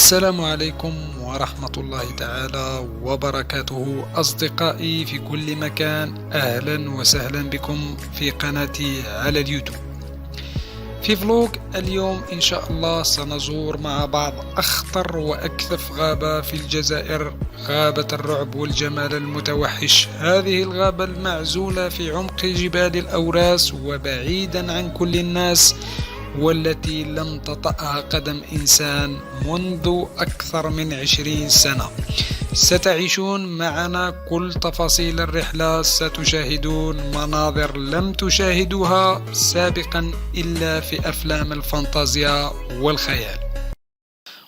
السلام عليكم ورحمة الله تعالى وبركاته أصدقائي في كل مكان، أهلا وسهلا بكم في قناتي على اليوتيوب. في فلوق اليوم إن شاء الله سنزور مع بعض أخطر وأكثف غابة في الجزائر، غابة الرعب والجمال المتوحش. هذه الغابة المعزولة في عمق جبال الأوراس وبعيدا عن كل الناس، والتي لم تطأها قدم إنسان منذ أكثر من 20 سنة. ستعيشون معنا كل تفاصيل الرحلة، ستشاهدون مناظر لم تشاهدوها سابقا إلا في أفلام الفانتازيا والخيال.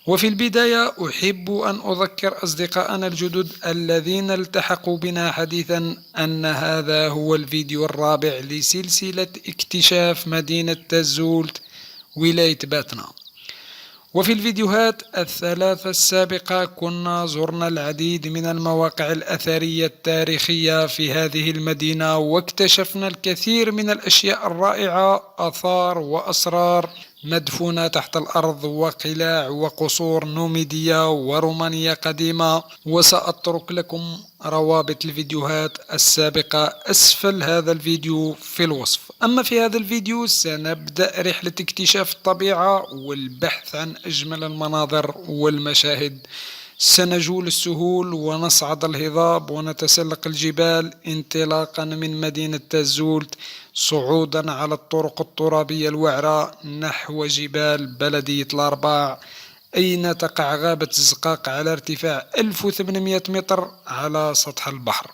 وفي البداية أحب أن أذكر أصدقائنا الجدد الذين التحقوا بنا حديثا أن هذا هو الفيديو الرابع لسلسلة اكتشاف مدينة تازولت ولاية باتنا. وفي الفيديوهات الثلاثة السابقة كنا زرنا العديد من المواقع الأثرية التاريخية في هذه المدينة، واكتشفنا الكثير من الأشياء الرائعة، آثار وأسرار مدفونة تحت الأرض، وقلاع وقصور نوميدية ورومانية قديمة. وسأترك لكم روابط الفيديوهات السابقة أسفل هذا الفيديو في الوصف. أما في هذا الفيديو سنبدأ رحلة اكتشاف الطبيعة والبحث عن أجمل المناظر والمشاهد. سنجول السهول ونصعد الهضاب ونتسلق الجبال انطلاقا من مدينة تازولت، صعودا على الطرق الترابية الوعرة نحو جبال بلدية الأرباع، أين تقع غابة الزقاق على ارتفاع 1800 متر على سطح البحر.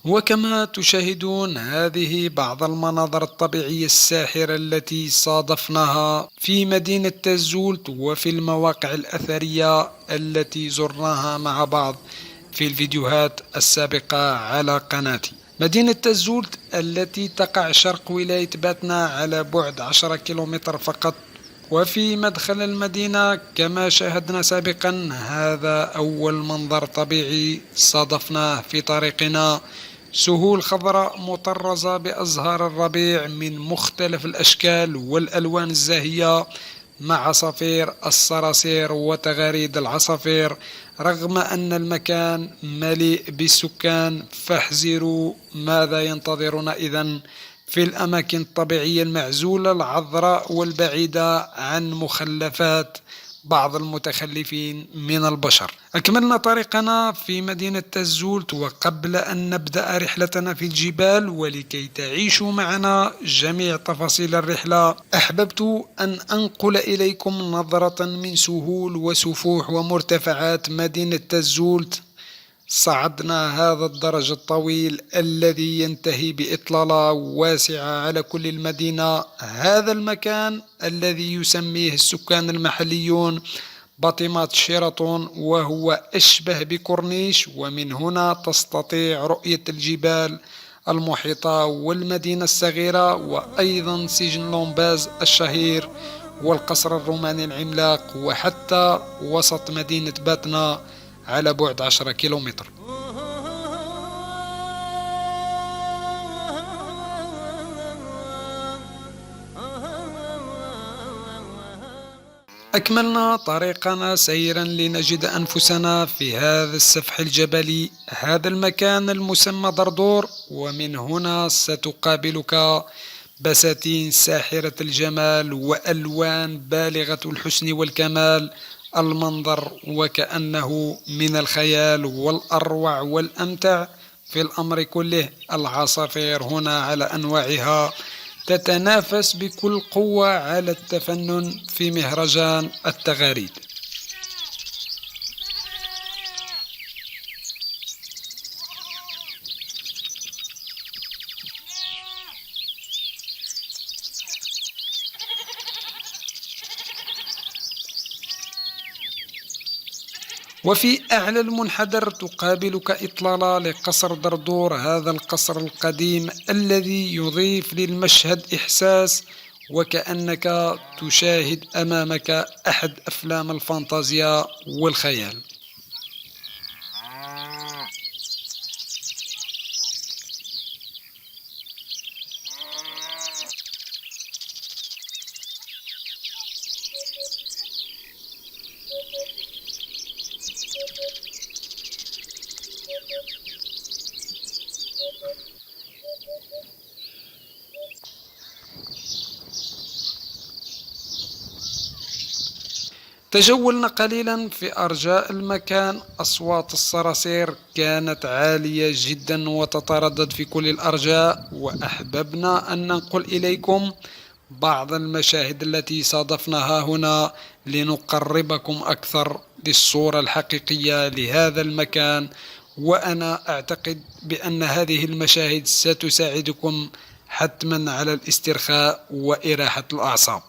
وكما تشاهدون هذه بعض المناظر الطبيعية الساحرة التي صادفناها في مدينة تازولت وفي المواقع الأثرية التي زرناها مع بعض في الفيديوهات السابقة على قناتي. مدينة تازولت التي تقع شرق ولاية باتنا على بعد 10 كيلومتر فقط. وفي مدخل المدينة كما شاهدنا سابقا هذا أول منظر طبيعي صادفناه في طريقنا، سهول خضراء مطرزة بأزهار الربيع من مختلف الأشكال والألوان الزاهية، مع عصافير الصراصير وتغاريد العصافير. رغم أن المكان مليء بالسكان، فاحذروا ماذا ينتظرنا إذن في الأماكن الطبيعية المعزولة العذراء والبعيدة عن مخلفات بعض المتخلفين من البشر. أكملنا طريقنا في مدينة تازولت، وقبل أن نبدأ رحلتنا في الجبال ولكي تعيشوا معنا جميع تفاصيل الرحلة، أحببت أن أنقل إليكم نظرة من سهول وسفوح ومرتفعات مدينة تازولت. صعدنا هذا الدرج الطويل الذي ينتهي بإطلالة واسعة على كل المدينة، هذا المكان الذي يسميه السكان المحليون بطيمات شيراتون، وهو أشبه بكورنيش، ومن هنا تستطيع رؤية الجبال المحيطة والمدينة الصغيرة، وأيضا سجن لومباز الشهير والقصر الروماني العملاق، وحتى وسط مدينة باتنا على بعد 10 كيلومتر. أكملنا طريقنا سيرا لنجد أنفسنا في هذا السفح الجبلي، هذا المكان المسمى دردور، ومن هنا ستقابلك بساتين ساحرة الجمال وألوان بالغة الحسن والكمال. المنظر وكأنه من الخيال، والأروع والأمتع في الأمر كله العصافير هنا على أنواعها تتنافس بكل قوة على التفنن في مهرجان التغاريد. وفي أعلى المنحدر تقابلك إطلالة لقصر دردور، هذا القصر القديم الذي يضيف للمشهد إحساس وكأنك تشاهد أمامك أحد أفلام الفانتازيا والخيال. تجولنا قليلا في أرجاء المكان. أصوات الصراصير كانت عالية جدا وتتردد في كل الأرجاء، وأحببنا أن ننقل إليكم بعض المشاهد التي صادفناها هنا لنقربكم أكثر للصورة الحقيقية لهذا المكان. وأنا أعتقد بأن هذه المشاهد ستساعدكم حتما على الاسترخاء وإراحة الأعصاب.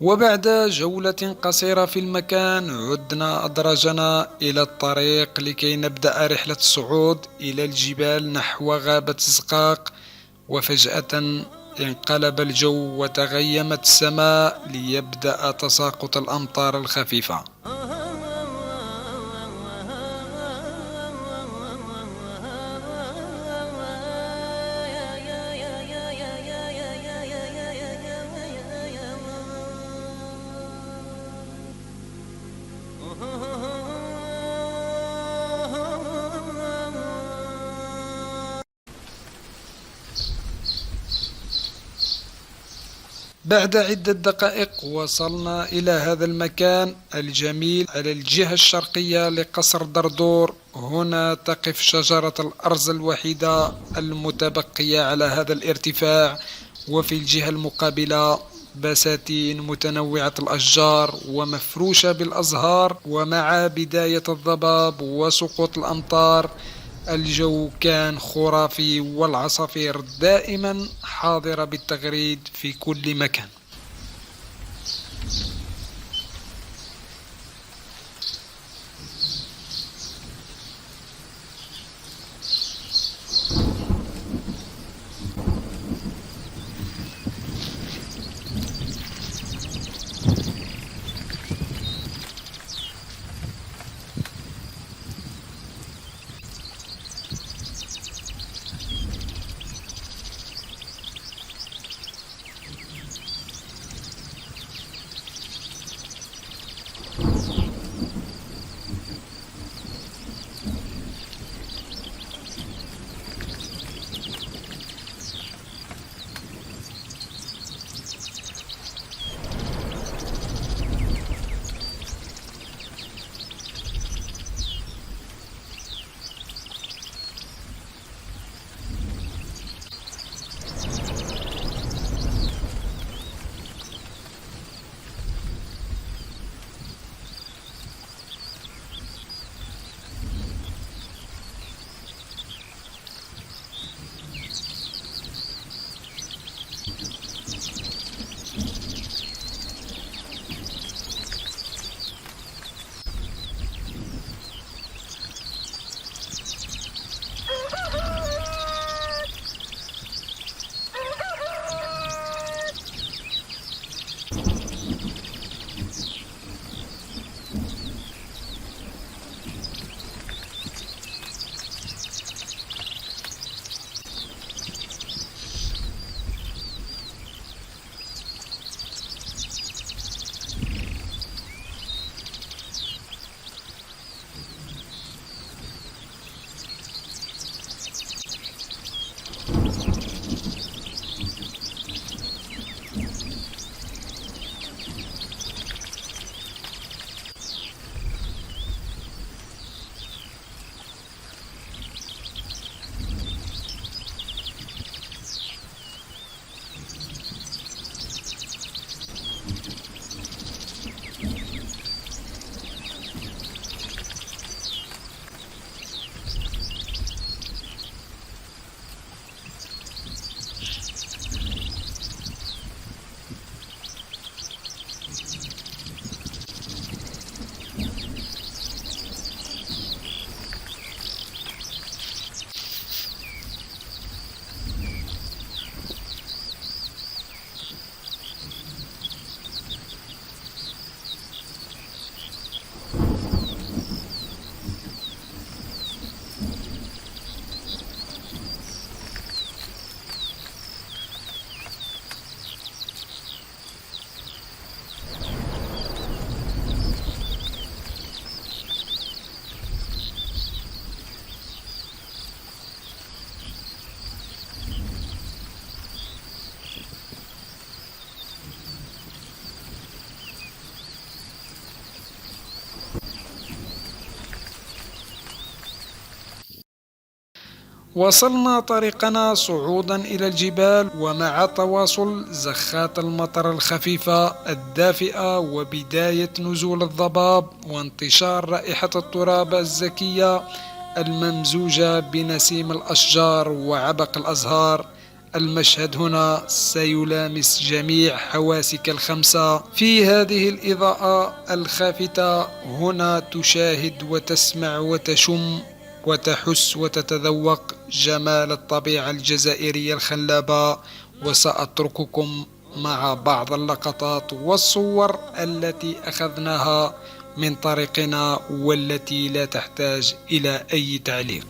وبعد جولة قصيرة في المكان عدنا أدراجنا إلى الطريق لكي نبدأ رحلة الصعود إلى الجبال نحو غابة زقاق. وفجأة انقلب الجو وتغيمت السماء ليبدأ تساقط الأمطار الخفيفة. بعد عدة دقائق وصلنا إلى هذا المكان الجميل على الجهة الشرقية لقصر دردور. هنا تقف شجرة الأرز الوحيدة المتبقية على هذا الارتفاع، وفي الجهة المقابلة بساتين متنوعة الأشجار ومفروشة بالأزهار. ومع بداية الضباب وسقوط الأمطار الجو كان خرافي، والعصافير دائما حاضرة بالتغريد في كل مكان. واصلنا طريقنا صعودا إلى الجبال، ومع تواصل زخات المطر الخفيفة الدافئة وبداية نزول الضباب وانتشار رائحة التراب الزكية الممزوجة بنسيم الأشجار وعبق الأزهار، المشهد هنا سيلامس جميع حواسك الخمسة. في هذه الإضاءة الخافتة هنا تشاهد وتسمع وتشم وتحس وتتذوق جمال الطبيعة الجزائرية الخلابة. وسأترككم مع بعض اللقطات والصور التي أخذناها من طريقنا، والتي لا تحتاج إلى أي تعليق.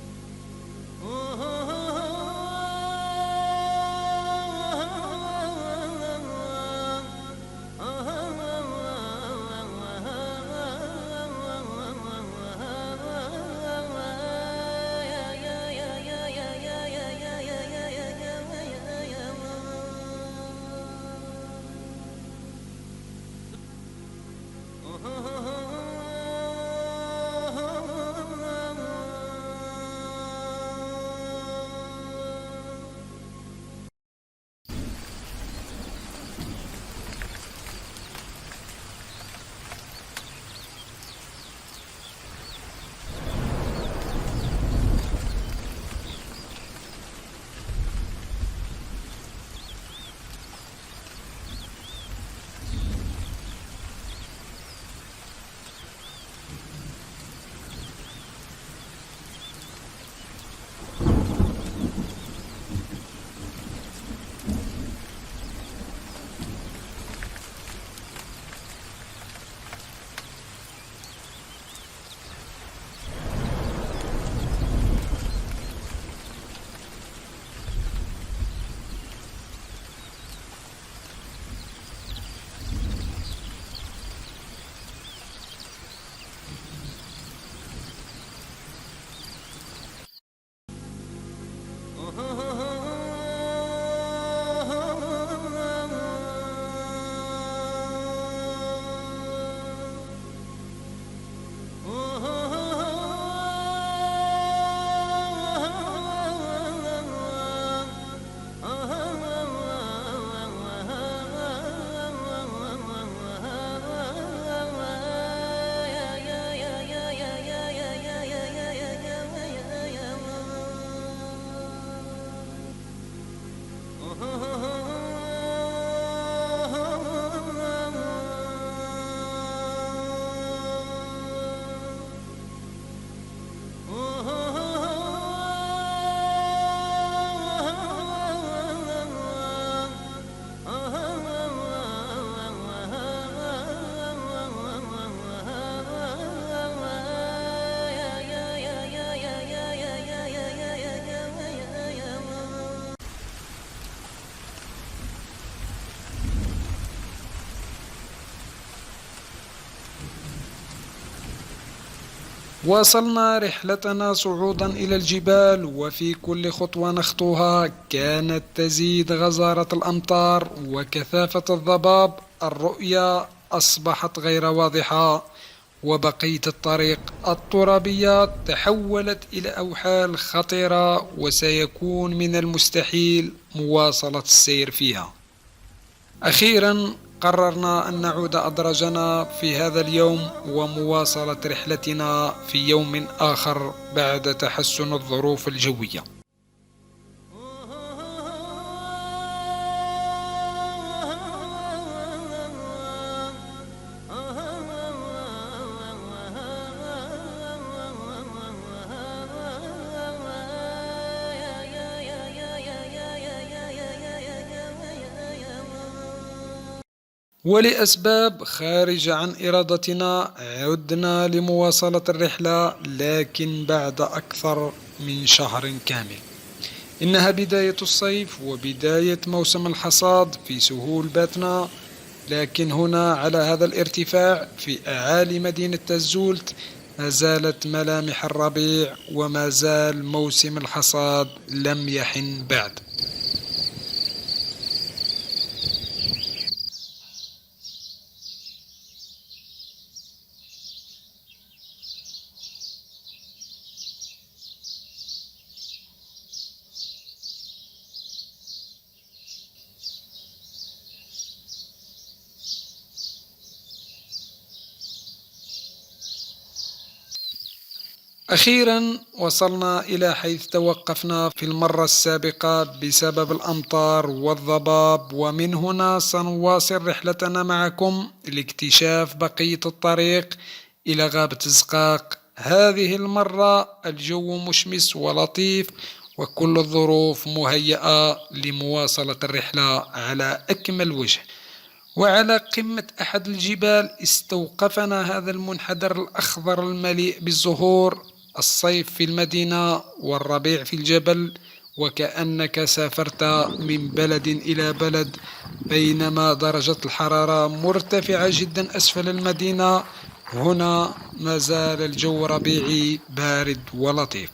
واصلنا رحلتنا صعودا إلى الجبال، وفي كل خطوة نخطوها كانت تزيد غزارة الأمطار وكثافة الضباب. الرؤية أصبحت غير واضحة، وبقية الطريق الترابية تحولت إلى أوحال خطيرة، وسيكون من المستحيل مواصلة السير فيها. أخيرا قررنا أن نعود أدراجنا في هذا اليوم، ومواصلة رحلتنا في يوم آخر بعد تحسن الظروف الجوية. ولأسباب خارجة عن إرادتنا عدنا لمواصلة الرحلة، لكن بعد أكثر من شهر كامل. إنها بداية الصيف وبداية موسم الحصاد في سهول باتنا، لكن هنا على هذا الارتفاع في أعالي مدينة تزولت ما زالت ملامح الربيع، وما زال موسم الحصاد لم يحن بعد. أخيرا وصلنا إلى حيث توقفنا في المرة السابقة بسبب الأمطار والضباب، ومن هنا سنواصل رحلتنا معكم لاكتشاف بقية الطريق إلى غابة الزقاق. هذه المرة الجو مشمس ولطيف، وكل الظروف مهيئة لمواصلة الرحلة على أكمل وجه. وعلى قمة أحد الجبال استوقفنا هذا المنحدر الأخضر المليء بالزهور. الصيف في المدينة والربيع في الجبل، وكأنك سافرت من بلد إلى بلد، بينما درجة الحرارة مرتفعة جدا أسفل المدينة. هنا ما زال الجو ربيعي بارد ولطيف.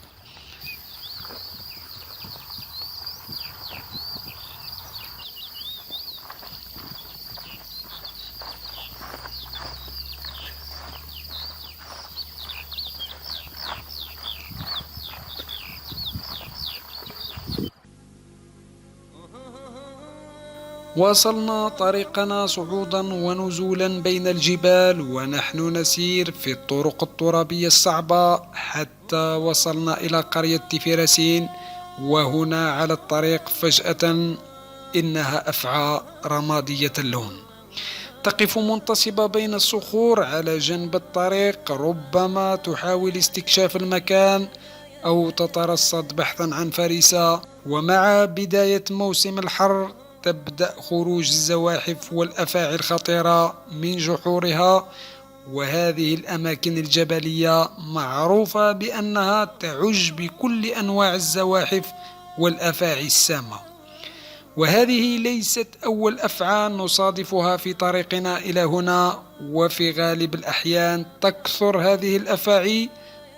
واصلنا طريقنا صعودا ونزولا بين الجبال، ونحن نسير في الطرق الترابية الصعبة حتى وصلنا إلى قرية تفرسين. وهنا على الطريق فجأة إنها أفعى رمادية اللون تقف منتصبة بين الصخور على جنب الطريق، ربما تحاول استكشاف المكان أو تترصد بحثا عن فريسة. ومع بداية موسم الحر تبدأ خروج الزواحف والأفاعي الخطيرة من جحورها، وهذه الأماكن الجبلية معروفة بأنها تعج بكل أنواع الزواحف والأفاعي السامة. وهذه ليست أول أفعى نصادفها في طريقنا إلى هنا، وفي غالب الأحيان تكثر هذه الأفاعي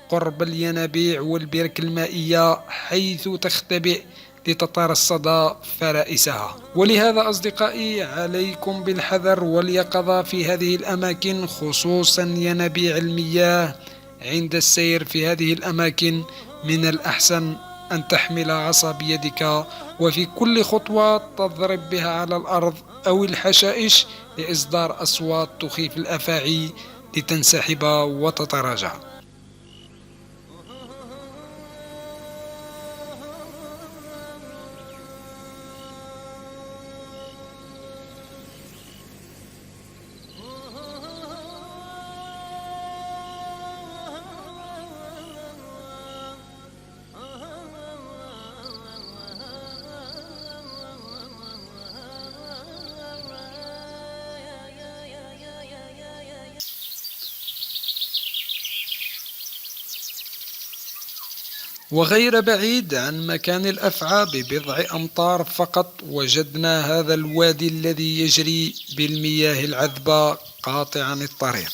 قرب الينابيع والبرك المائية، حيث تختبئ لتترصد فرائسها. ولهذا أصدقائي عليكم بالحذر واليقظة في هذه الأماكن، خصوصا ينابيع المياه. عند السير في هذه الأماكن من الأحسن أن تحمل عصا بيدك، وفي كل خطوة تضرب بها على الأرض أو الحشائش لإصدار أصوات تخيف الأفاعي لتنسحب وتتراجع. وغير بعيد عن مكان الأفعى ببضع أمتار فقط وجدنا هذا الوادي الذي يجري بالمياه العذبة قاطعا الطريق.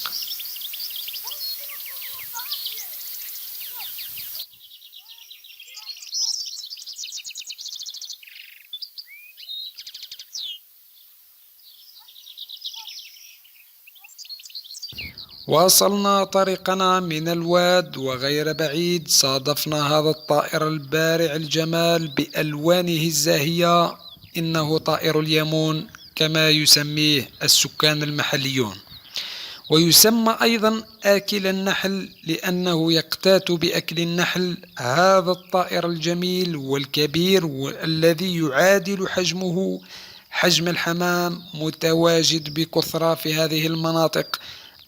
واصلنا طريقنا من الواد، وغير بعيد صادفنا هذا الطائر البارع الجمال بألوانه الزاهية. إنه طائر اليمون كما يسميه السكان المحليون، ويسمى أيضا آكل النحل لأنه يقتات بأكل النحل. هذا الطائر الجميل والكبير والذي يعادل حجمه حجم الحمام متواجد بكثرة في هذه المناطق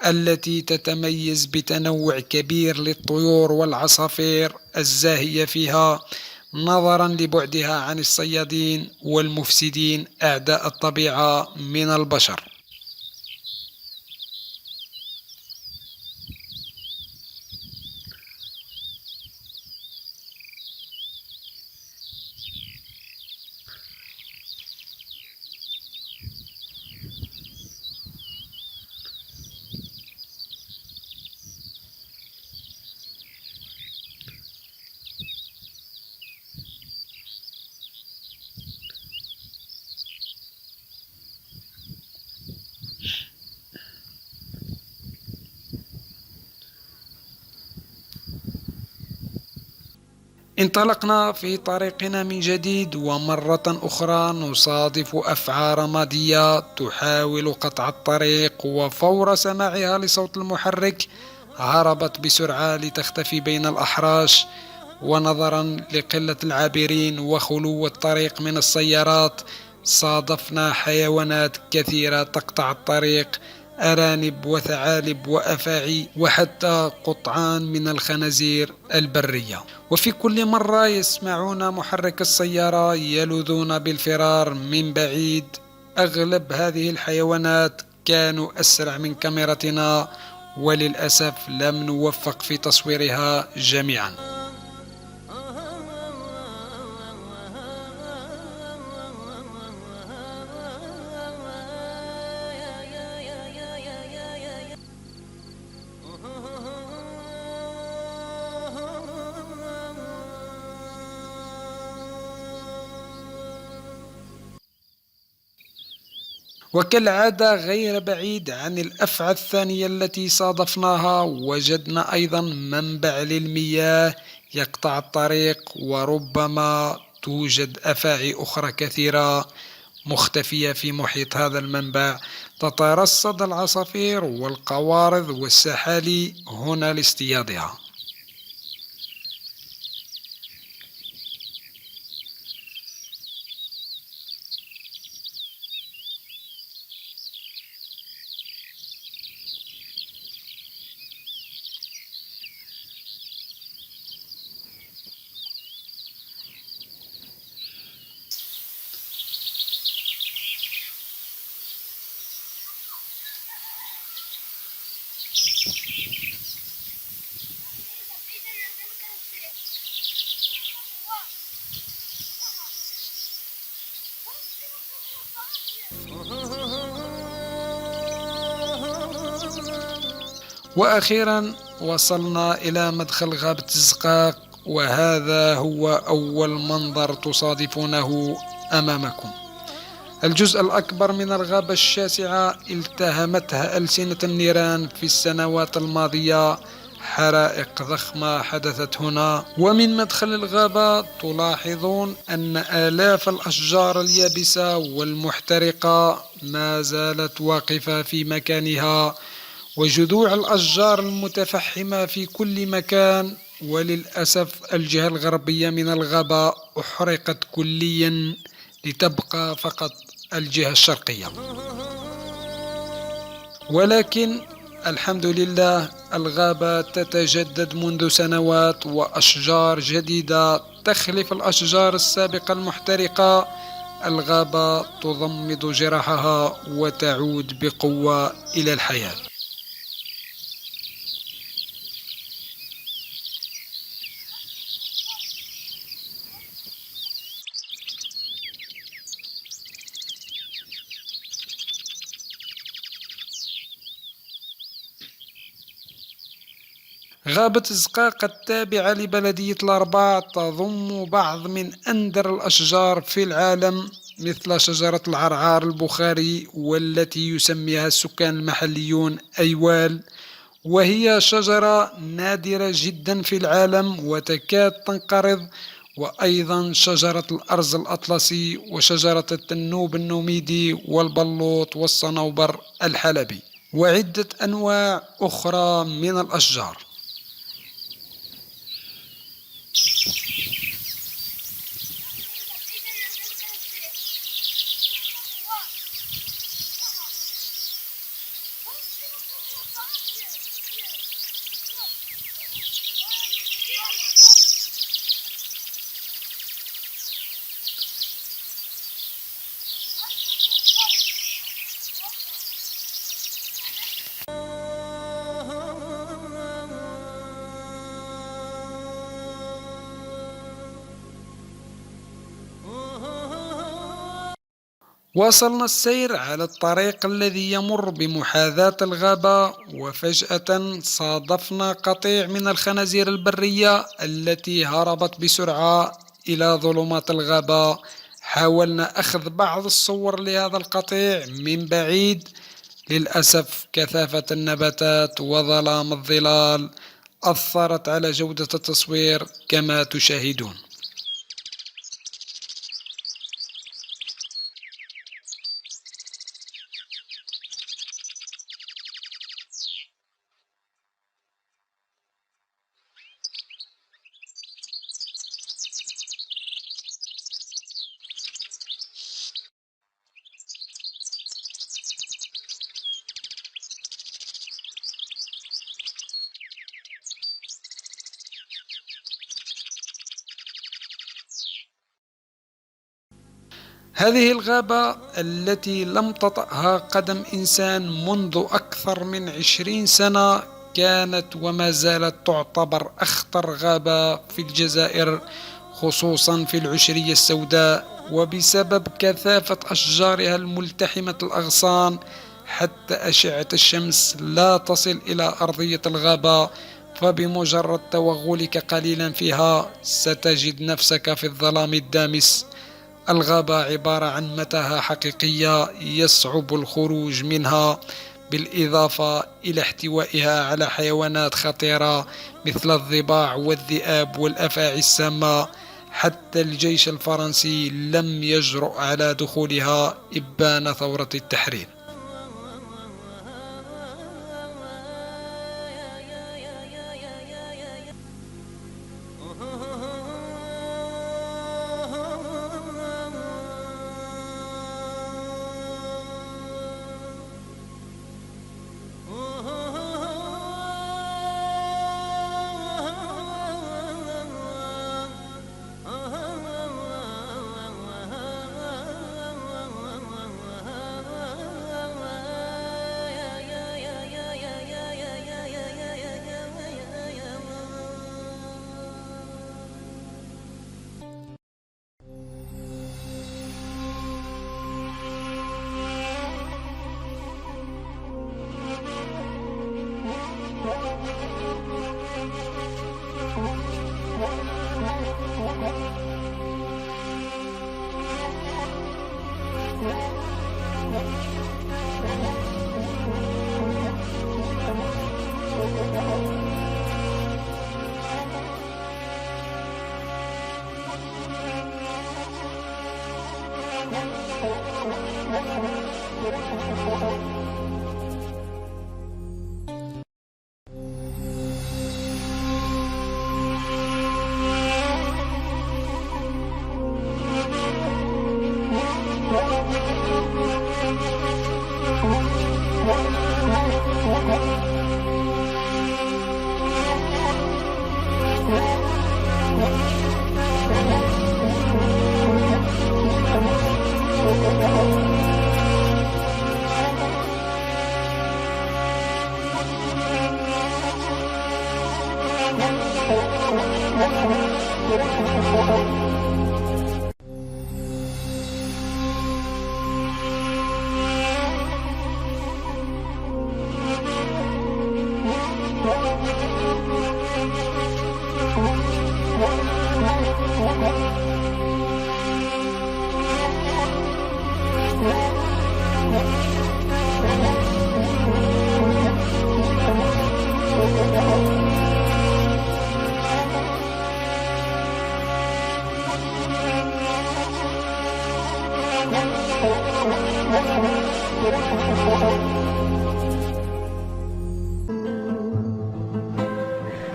التي تتميز بتنوع كبير للطيور والعصافير الزاهية فيها، نظرا لبعدها عن الصيادين والمفسدين أعداء الطبيعة من البشر. انطلقنا في طريقنا من جديد، ومرة أخرى نصادف أفعى رمادية تحاول قطع الطريق، وفور سماعها لصوت المحرك هربت بسرعة لتختفي بين الأحراش، ونظرا لقلة العابرين وخلو الطريق من السيارات صادفنا حيوانات كثيرة تقطع الطريق، أرانب وثعالب وأفاعي وحتى قطعان من الخنازير البرية. وفي كل مرة يسمعون محرك السيارة يلوذون بالفرار من بعيد. أغلب هذه الحيوانات كانوا أسرع من كاميرتنا، وللأسف لم نوفق في تصويرها جميعا. وكالعادة غير بعيد عن الأفعى الثانية التي صادفناها وجدنا أيضا منبع للمياه يقطع الطريق، وربما توجد أفاعي أخرى كثيرة مختفية في محيط هذا المنبع. تترصد العصافير والقوارض والسحالي هنا لاصطيادها. وأخيرا وصلنا إلى مدخل غابة الزقاق، وهذا هو أول منظر تصادفونه أمامكم. الجزء الأكبر من الغابة الشاسعة التهمتها ألسنة النيران في السنوات الماضية، حرائق ضخمة حدثت هنا. ومن مدخل الغابة تلاحظون أن آلاف الأشجار اليابسة والمحترقة ما زالت واقفة في مكانها، وجذوع الأشجار المتفحمة في كل مكان. وللأسف الجهة الغربية من الغابة أحرقت كليا لتبقى فقط الجهة الشرقية. ولكن الحمد لله الغابة تتجدد منذ سنوات، وأشجار جديدة تخلف الأشجار السابقة المحترقة. الغابة تضمد جراحها وتعود بقوة إلى الحياة. غابة الزقاق التابعة لبلدية الأرباع تضم بعض من أندر الأشجار في العالم، مثل شجرة العرعار البخاري، والتي يسميها السكان المحليون أيوال، وهي شجرة نادرة جدا في العالم وتكاد تنقرض. وأيضا شجرة الأرز الأطلسي، وشجرة التنوب النوميدي، والبلوط، والصنوبر الحلبي، وعدة أنواع أخرى من الأشجار. واصلنا السير على الطريق الذي يمر بمحاذاة الغابة، وفجأة صادفنا قطيع من الخنازير البرية التي هربت بسرعة إلى ظلمات الغابة. حاولنا أخذ بعض الصور لهذا القطيع من بعيد، للأسف كثافة النباتات وظلام الظلال أثرت على جودة التصوير كما تشاهدون. هذه الغابة التي لم تطأها قدم إنسان منذ أكثر من 20 سنة كانت وما زالت تعتبر أخطر غابة في الجزائر، خصوصا في العشرية السوداء، وبسبب كثافة أشجارها الملتحمة الأغصان حتى أشعة الشمس لا تصل إلى أرضية الغابة، فبمجرد توغلك قليلا فيها ستجد نفسك في الظلام الدامس. الغابة عبارة عن متاهة حقيقية يصعب الخروج منها، بالإضافة إلى احتوائها على حيوانات خطيرة مثل الضباع والذئاب والأفاعي السامة. حتى الجيش الفرنسي لم يجرؤ على دخولها إبان ثورة التحرير.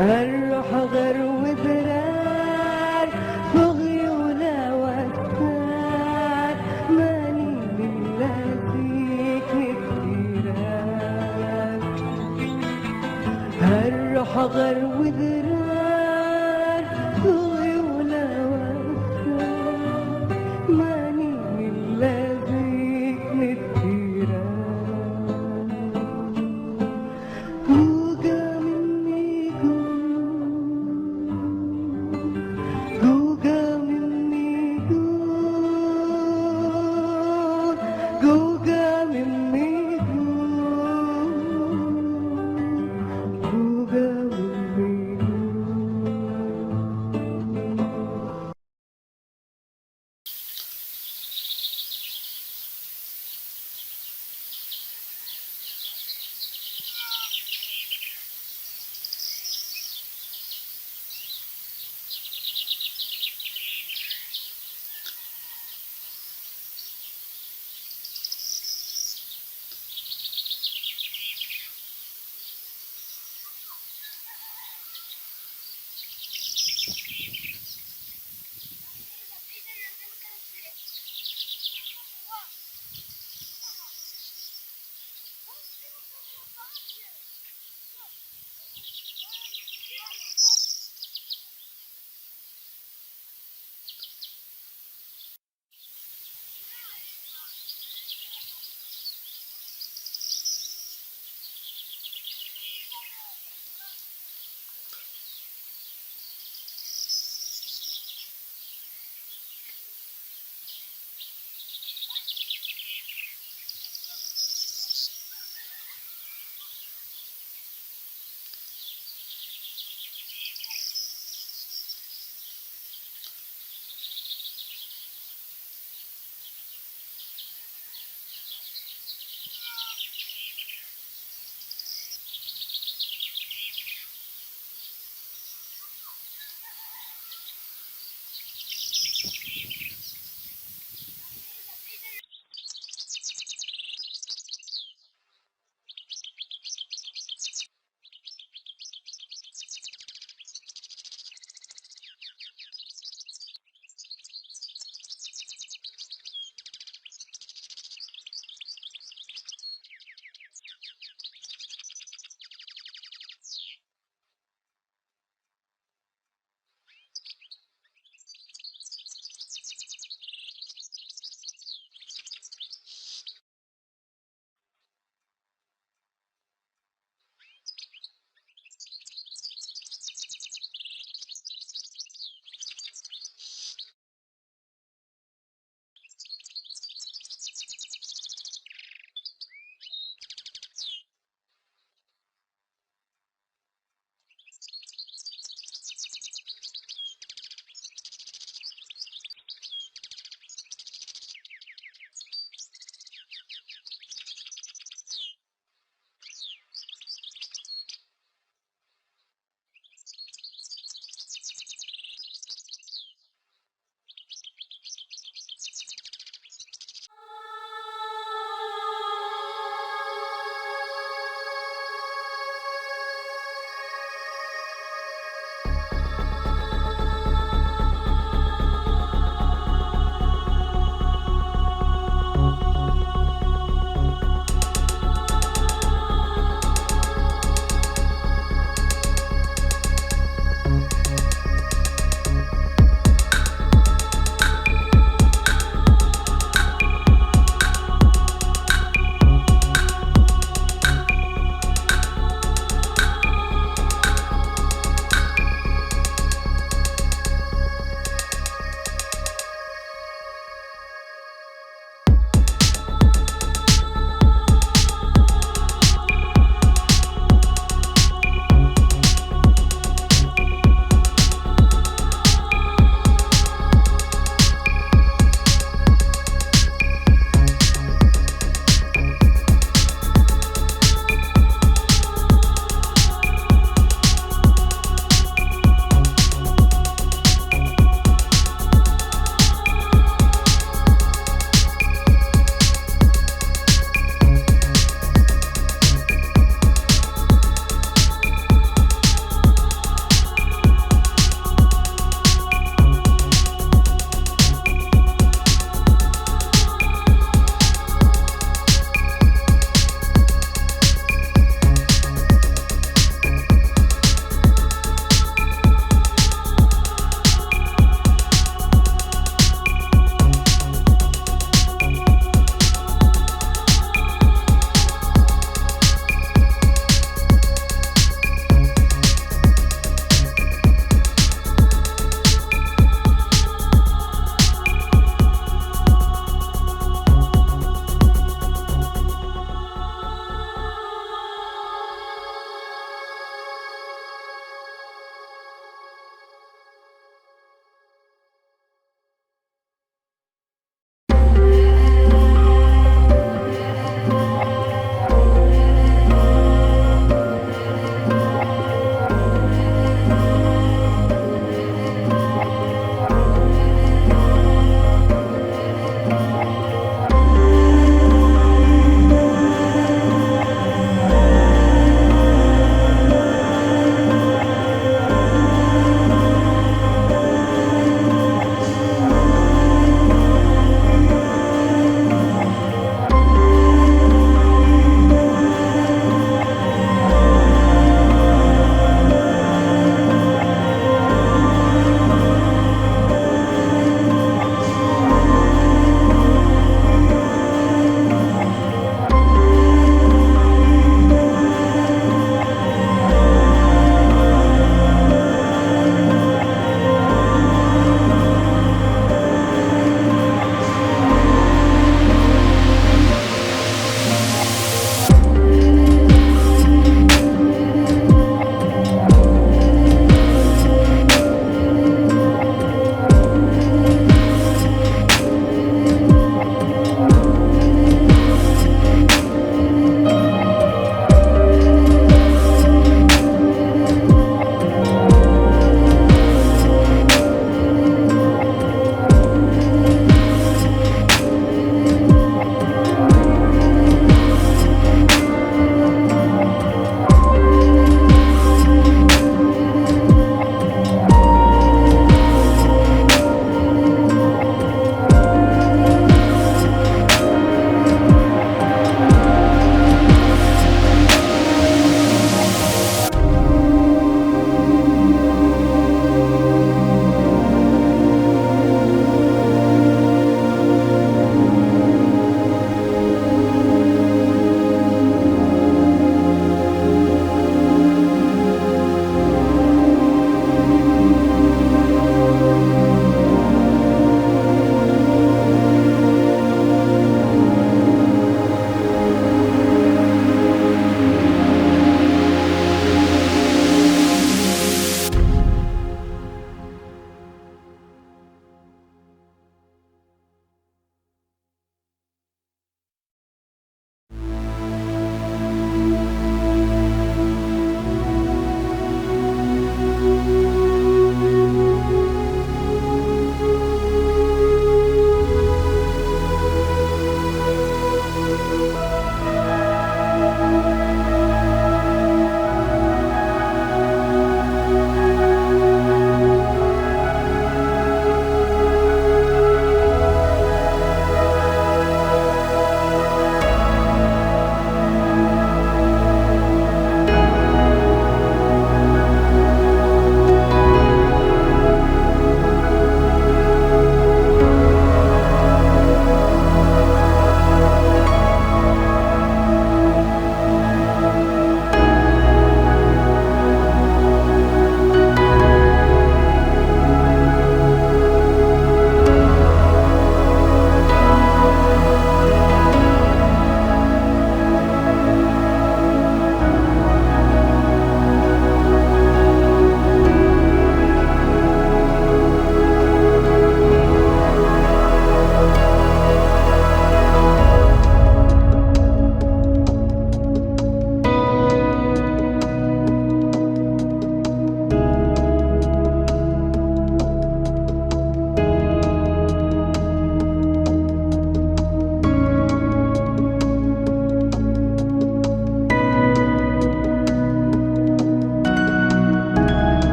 الروح غير وبرار بغيونا وكار ماني من لازيك كثيرات. الروح غير وبرار